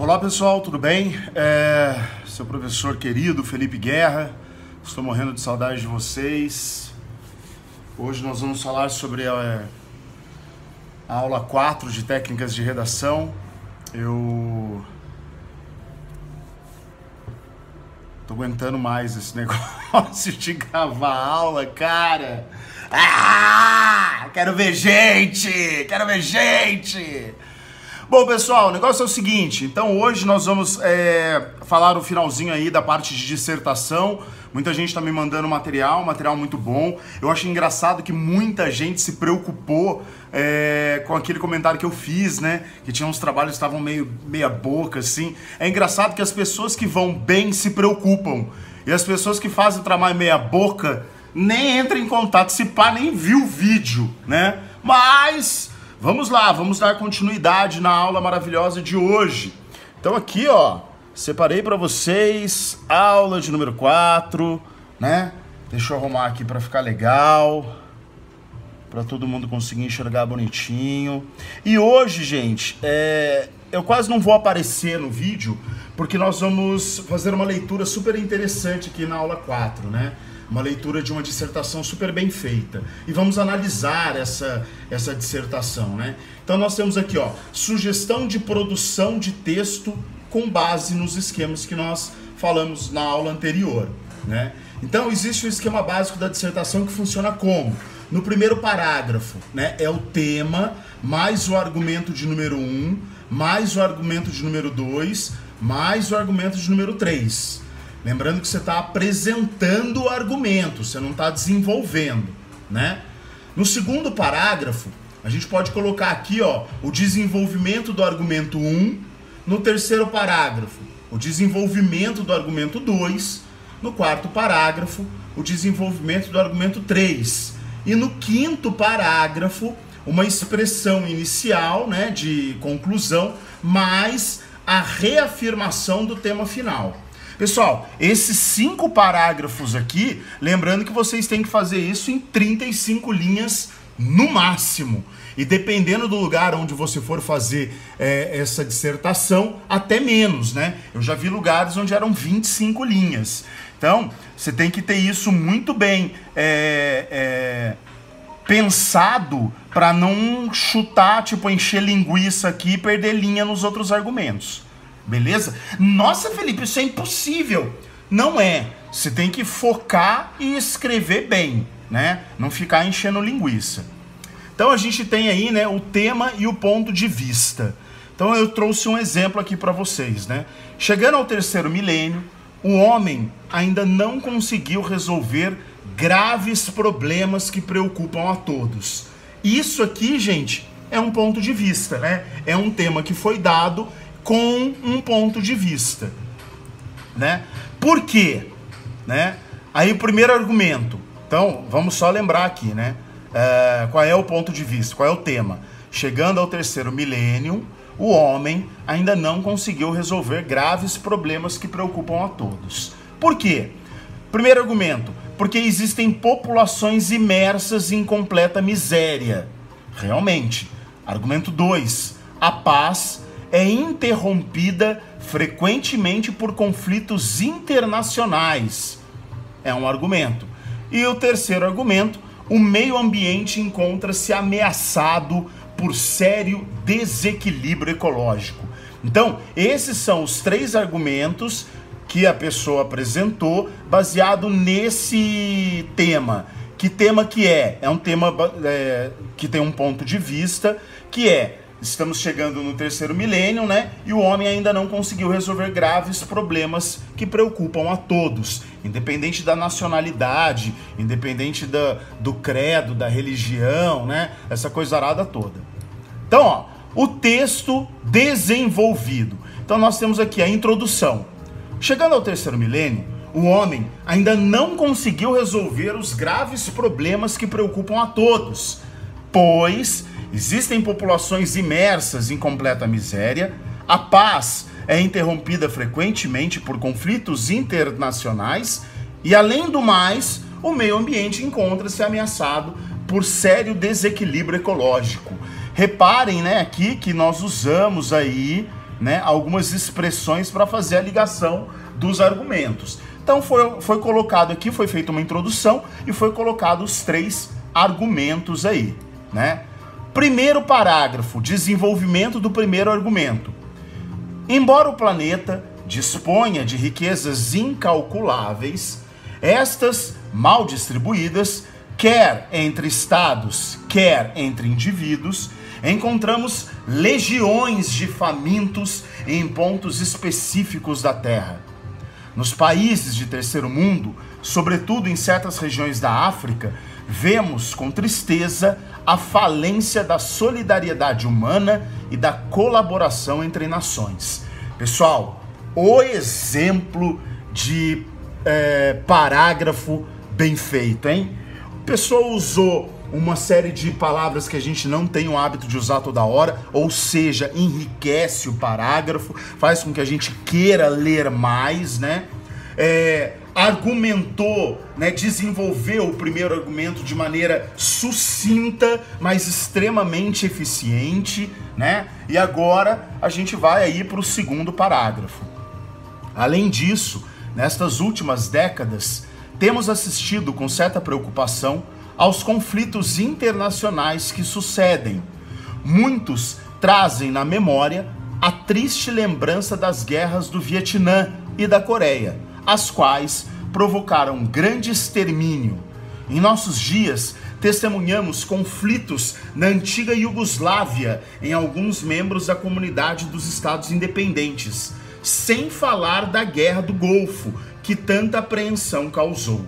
Olá pessoal, tudo bem? Seu professor querido Felipe Guerra, estou morrendo de saudade de vocês. Hoje nós vamos falar sobre a aula 4 de técnicas de redação. Eu tô aguentando mais esse negócio de gravar aula, cara. Quero ver gente! Quero ver gente! Bom, pessoal, o negócio é o seguinte, então hoje nós vamos falar o finalzinho aí da parte de dissertação. Muita gente tá me mandando material muito bom. Eu acho engraçado que muita gente se preocupou com aquele comentário que eu fiz, né? Que tinha uns trabalhos que estavam meia boca, assim. É engraçado que as pessoas que vão bem se preocupam. E as pessoas que fazem o trabalho meia boca nem entram em contato, se pá, nem viu o vídeo, né? Mas vamos lá, vamos dar continuidade na aula maravilhosa de hoje. Então aqui, ó, separei para vocês aula de número 4, né? Deixa eu arrumar aqui para ficar legal, para todo mundo conseguir enxergar bonitinho. E hoje, gente, eu quase não vou aparecer no vídeo, porque nós vamos fazer uma leitura super interessante aqui na aula 4, né? Uma leitura de uma dissertação super bem feita. E vamos analisar essa dissertação, né? Então nós temos aqui, ó, sugestão de produção de texto com base nos esquemas que nós falamos na aula anterior, né? Então existe o esquema básico da dissertação que funciona como? No primeiro parágrafo, né, é o tema, mais o argumento de número 1, mais o argumento de número 2, mais o argumento de número 3. Lembrando que você está apresentando o argumento, você não está desenvolvendo, né? No segundo parágrafo, a gente pode colocar aqui, ó, o desenvolvimento do argumento 1. No terceiro parágrafo, o desenvolvimento do argumento 2. No quarto parágrafo, o desenvolvimento do argumento 3. E no quinto parágrafo, uma expressão inicial, né, de conclusão, mais a reafirmação do tema final. Pessoal, esses 5 parágrafos aqui, lembrando que vocês têm que fazer isso em 35 linhas no máximo. E dependendo do lugar onde você for fazer essa dissertação, até menos, né? Eu já vi lugares onde eram 25 linhas. Então, você tem que ter isso muito bem pensado para não chutar, tipo, encher linguiça aqui e perder linha nos outros argumentos. Beleza? Nossa, Felipe, isso é impossível. Não é. Você tem que focar e escrever bem, né? Não ficar enchendo linguiça. Então a gente tem aí, né, o tema e o ponto de vista. Então eu trouxe um exemplo aqui para vocês, né? Chegando ao terceiro milênio, o homem ainda não conseguiu resolver graves problemas que preocupam a todos. Isso aqui, gente, é um ponto de vista, né? É um tema que foi dado com um ponto de vista, né? Por quê? Né? Aí o primeiro argumento. Então, vamos só lembrar aqui, né? Qual é o ponto de vista? Qual é o tema? Chegando ao terceiro milênio, o homem ainda não conseguiu resolver graves problemas que preocupam a todos. Por quê? Primeiro argumento, porque existem populações imersas em completa miséria. Realmente. Argumento 2, a paz é interrompida frequentemente por conflitos internacionais. É um argumento. E o terceiro argumento, o meio ambiente encontra-se ameaçado por sério desequilíbrio ecológico. Então, esses são os 3 argumentos que a pessoa apresentou baseado nesse tema. Que tema que é? É um tema que tem um ponto de vista, que é: estamos chegando no terceiro milênio, né? E o homem ainda não conseguiu resolver graves problemas que preocupam a todos, independente da nacionalidade, independente do credo, da religião, né? Essa coisa arada toda. Então, ó, o texto desenvolvido. Então nós temos aqui a introdução. Chegando ao terceiro milênio, o homem ainda não conseguiu resolver os graves problemas que preocupam a todos, pois existem populações imersas em completa miséria, a paz é interrompida frequentemente por conflitos internacionais e, além do mais, o meio ambiente encontra-se ameaçado por sério desequilíbrio ecológico. Reparem, né, aqui que nós usamos aí né, algumas expressões para fazer a ligação dos argumentos. Então foi colocado aqui, foi feita uma introdução e foi colocado os 3 argumentos aí, né? Primeiro parágrafo, desenvolvimento do primeiro argumento. Embora o planeta disponha de riquezas incalculáveis, estas mal distribuídas, quer entre estados, quer entre indivíduos, encontramos legiões de famintos em pontos específicos da Terra. Nos países de terceiro mundo, sobretudo em certas regiões da África, vemos com tristeza a falência da solidariedade humana e da colaboração entre nações. Pessoal, o exemplo de parágrafo bem feito, hein? A pessoa usou uma série de palavras que a gente não tem o hábito de usar toda hora, ou seja, enriquece o parágrafo, faz com que a gente queira ler mais, né? Argumentou, né, desenvolveu o primeiro argumento de maneira sucinta, mas extremamente eficiente, né? E agora a gente vai aí para o segundo parágrafo. Além disso, nestas últimas décadas, temos assistido com certa preocupação aos conflitos internacionais que sucedem. Muitos trazem na memória a triste lembrança das guerras do Vietnã e da Coreia, as quais provocaram grande extermínio. Em nossos dias, testemunhamos conflitos na antiga Iugoslávia em alguns membros da comunidade dos Estados Independentes, sem falar da Guerra do Golfo, que tanta apreensão causou.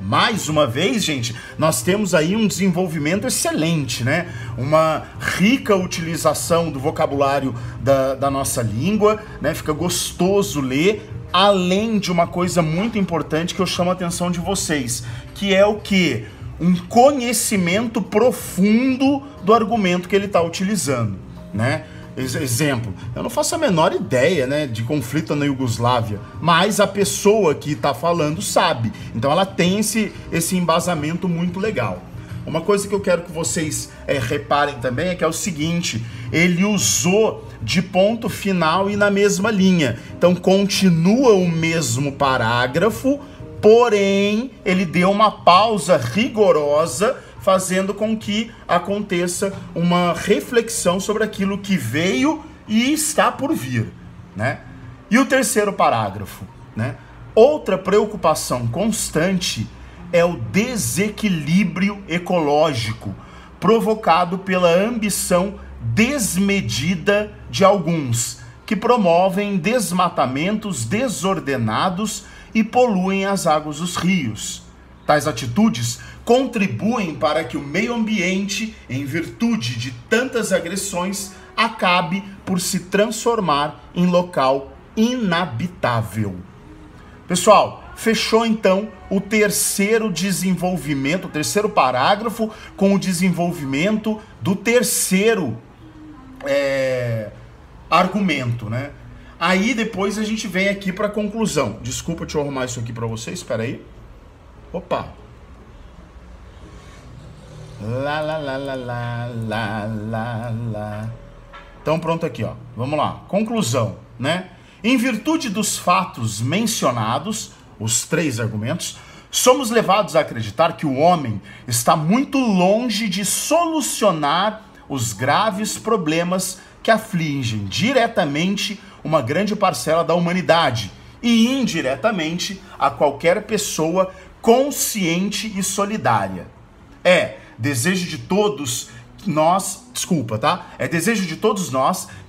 Mais uma vez, gente, nós temos aí um desenvolvimento excelente, né? Uma rica utilização do vocabulário da nossa língua, né? Fica gostoso ler, além de uma coisa muito importante que eu chamo a atenção de vocês, que é o quê? Um conhecimento profundo do argumento que ele está utilizando, né? Exemplo, eu não faço a menor ideia, né, de conflito na Iugoslávia, mas a pessoa que está falando sabe, então ela tem esse embasamento muito legal. Uma coisa que eu quero que vocês reparem também é que é o seguinte, ele usou de ponto final e na mesma linha, então continua o mesmo parágrafo, porém ele deu uma pausa rigorosa, fazendo com que aconteça uma reflexão sobre aquilo que veio e está por vir, né? E o terceiro parágrafo, né? Outra preocupação constante é o desequilíbrio ecológico provocado pela ambição desmedida de alguns, que promovem desmatamentos desordenados e poluem as águas dos rios. Tais atitudes contribuem para que o meio ambiente, em virtude de tantas agressões, acabe por se transformar em local inabitável. Pessoal, fechou então o terceiro desenvolvimento, o terceiro parágrafo, com o desenvolvimento do terceiro argumento, né? Aí depois a gente vem aqui para a conclusão. Desculpa, deixa eu arrumar isso aqui para vocês, espera aí. Opa! Lá. Então pronto aqui, ó. Vamos lá. Conclusão, né? Em virtude dos fatos mencionados, os 3 argumentos, somos levados a acreditar que o homem está muito longe de solucionar os graves problemas que afligem diretamente uma grande parcela da humanidade e indiretamente a qualquer pessoa consciente e solidária. É desejo de todos nós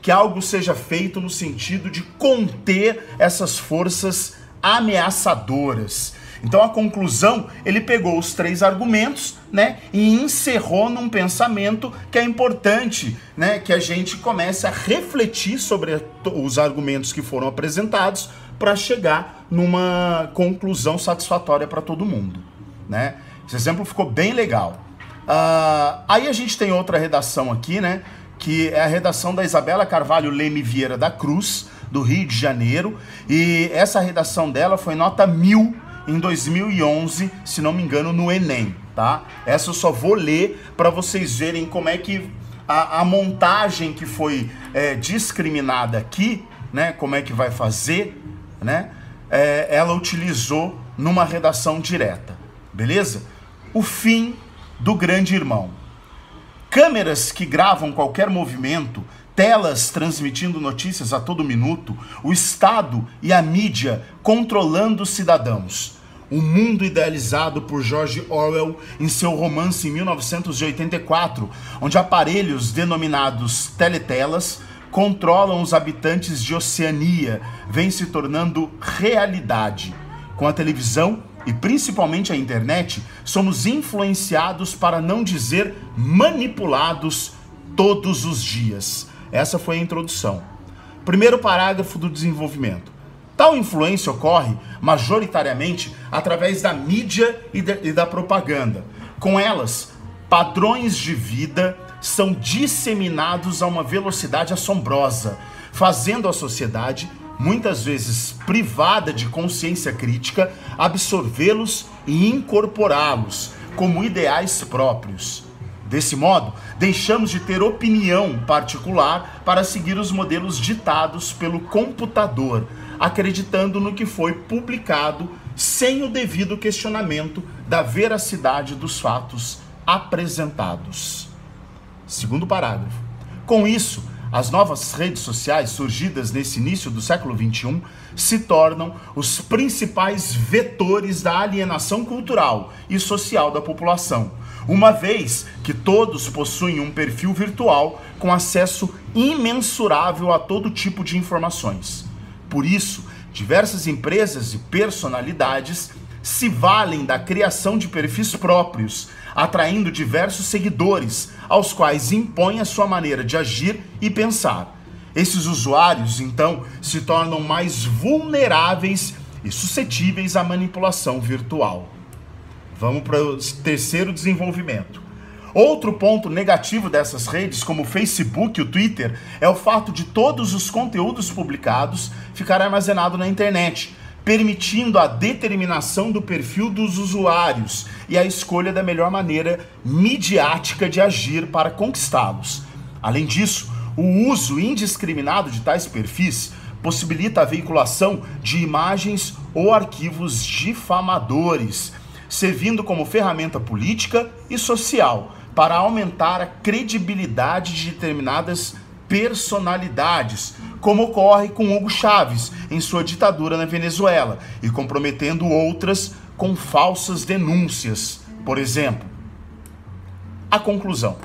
que algo seja feito no sentido de conter essas forças ameaçadoras. Então a conclusão, ele pegou os 3 argumentos, né, e encerrou num pensamento que é importante, né, que a gente comece a refletir sobre os argumentos que foram apresentados para chegar numa conclusão satisfatória para todo mundo, né? Esse exemplo ficou bem legal. Aí a gente tem outra redação aqui, né, que é a redação da Isabela Carvalho Leme Vieira da Cruz, do Rio de Janeiro, e essa redação dela foi nota 1000 em 2011, se não me engano, no Enem, tá? Essa eu só vou ler para vocês verem como é que a montagem que foi discriminada aqui, né, como é que vai fazer, né, ela utilizou numa redação direta, beleza? O fim do grande irmão. Câmeras que gravam qualquer movimento, telas transmitindo notícias a todo minuto, o Estado e a mídia controlando os cidadãos. O mundo idealizado por George Orwell em seu romance em 1984, onde aparelhos denominados teletelas controlam os habitantes de Oceania, vem se tornando realidade. Com a televisão e principalmente a internet, somos influenciados, para não dizer manipulados, todos os dias. Essa foi a introdução. Primeiro parágrafo do desenvolvimento. Tal influência ocorre majoritariamente através da mídia e da propaganda. Com elas, padrões de vida são disseminados a uma velocidade assombrosa, fazendo a sociedade, muitas vezes privada de consciência crítica, absorvê-los e incorporá-los como ideais próprios. Desse modo, deixamos de ter opinião particular para seguir os modelos ditados pelo computador, acreditando no que foi publicado sem o devido questionamento da veracidade dos fatos apresentados. Segundo parágrafo. Com isso, as novas redes sociais surgidas nesse início do século XXI se tornam os principais vetores da alienação cultural e social da população, uma vez que todos possuem um perfil virtual com acesso imensurável a todo tipo de informações. Por isso, diversas empresas e personalidades se valem da criação de perfis próprios, atraindo diversos seguidores, aos quais impõem a sua maneira de agir e pensar. Esses usuários, então, se tornam mais vulneráveis e suscetíveis à manipulação virtual. Vamos para o terceiro desenvolvimento. Outro ponto negativo dessas redes, como o Facebook e o Twitter, é o fato de todos os conteúdos publicados ficarem armazenados na internet, permitindo a determinação do perfil dos usuários e a escolha da melhor maneira midiática de agir para conquistá-los. Além disso, o uso indiscriminado de tais perfis possibilita a veiculação de imagens ou arquivos difamadores, servindo como ferramenta política e social para aumentar a credibilidade de determinadas personalidades, como ocorre com Hugo Chávez em sua ditadura na Venezuela, e comprometendo outras com falsas denúncias, por exemplo. A conclusão.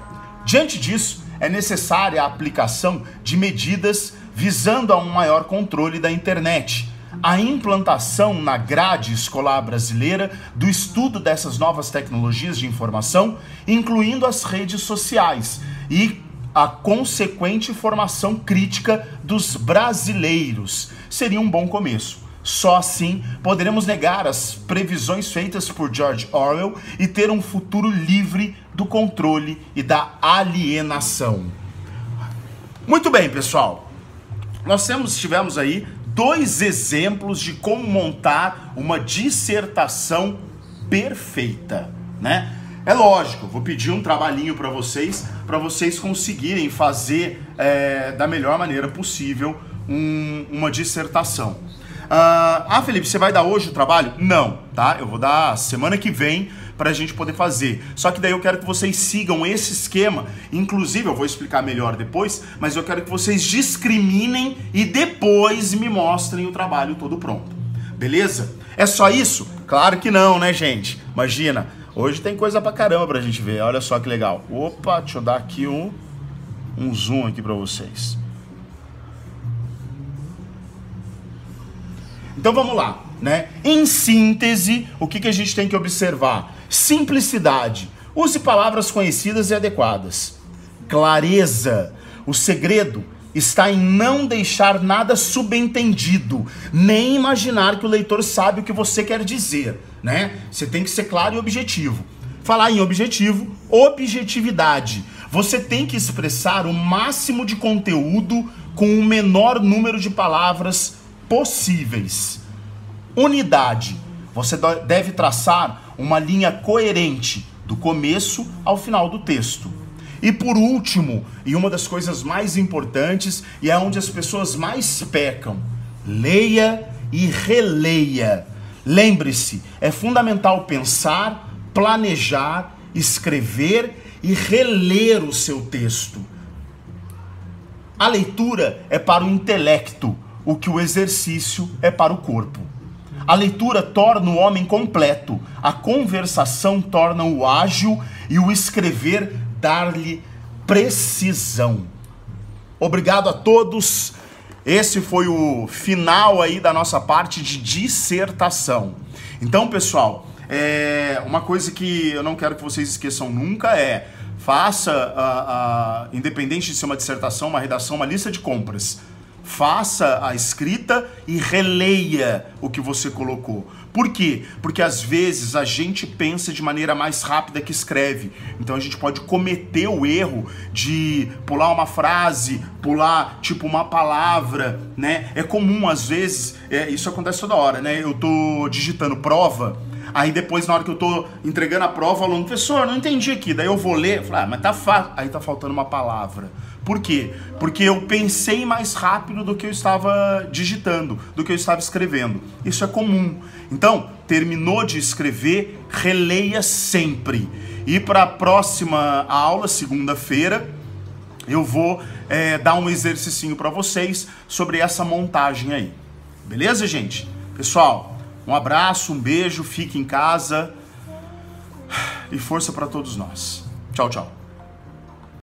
Diante disso, é necessária a aplicação de medidas visando a um maior controle da internet, a implantação na grade escolar brasileira do estudo dessas novas tecnologias de informação, incluindo as redes sociais, e a consequente formação crítica dos brasileiros. Seria um bom começo. Só assim poderemos negar as previsões feitas por George Orwell e ter um futuro livre do controle e da alienação. Muito bem, pessoal. Nós tivemos aí 2 exemplos de como montar uma dissertação perfeita, né? É lógico, vou pedir um trabalhinho para vocês conseguirem fazer da melhor maneira possível uma dissertação. Felipe, você vai dar hoje o trabalho? Não, tá? Eu vou dar semana que vem para a gente poder fazer. Só que daí eu quero que vocês sigam esse esquema. Inclusive, eu vou explicar melhor depois, mas eu quero que vocês discriminem e depois me mostrem o trabalho todo pronto. Beleza? É só isso? Claro que não, né, gente? Imagina, hoje tem coisa pra caramba pra gente ver. Olha só que legal. Opa, deixa eu dar aqui um zoom aqui pra vocês. Então vamos lá, né? Em síntese, o que a gente tem que observar? Simplicidade. Use palavras conhecidas e adequadas. Clareza. O segredo está em não deixar nada subentendido, nem imaginar que o leitor sabe o que você quer dizer, né? Você tem que ser claro e objetivo. Falar em objetivo, objetividade. Você tem que expressar o máximo de conteúdo com o menor número de palavras possíveis. Unidade. Você deve traçar uma linha coerente do começo ao final do texto. E por último, e uma das coisas mais importantes, e é onde as pessoas mais pecam, leia e releia. Lembre-se, é fundamental pensar, planejar, escrever e reler o seu texto. A leitura é para o intelecto, o que o exercício é para o corpo. A leitura torna o homem completo, a conversação torna-o ágil e o escrever dar-lhe precisão. Obrigado a todos. Esse foi o final aí da nossa parte de dissertação. Então, pessoal, uma coisa que eu não quero que vocês esqueçam nunca é: faça, independente de ser uma dissertação, uma redação, uma lista de compras, faça a escrita e releia o que você colocou. Por quê? Porque às vezes a gente pensa de maneira mais rápida que escreve. Então a gente pode cometer o erro de pular uma frase, pular tipo uma palavra, né? É comum às vezes, isso acontece toda hora, né? Eu tô digitando prova, aí depois na hora que eu tô entregando a prova, o aluno, professor, não entendi aqui. Daí eu vou ler, falo, mas tá fácil. Aí tá faltando uma palavra. Por quê? Porque eu pensei mais rápido do que eu estava digitando, do que eu estava escrevendo. Isso é comum. Então, terminou de escrever, releia sempre. E para a próxima aula, segunda-feira, eu vou dar um exercicinho para vocês sobre essa montagem aí. Beleza, gente? Pessoal, um abraço, um beijo, fique em casa e força para todos nós. Tchau, tchau.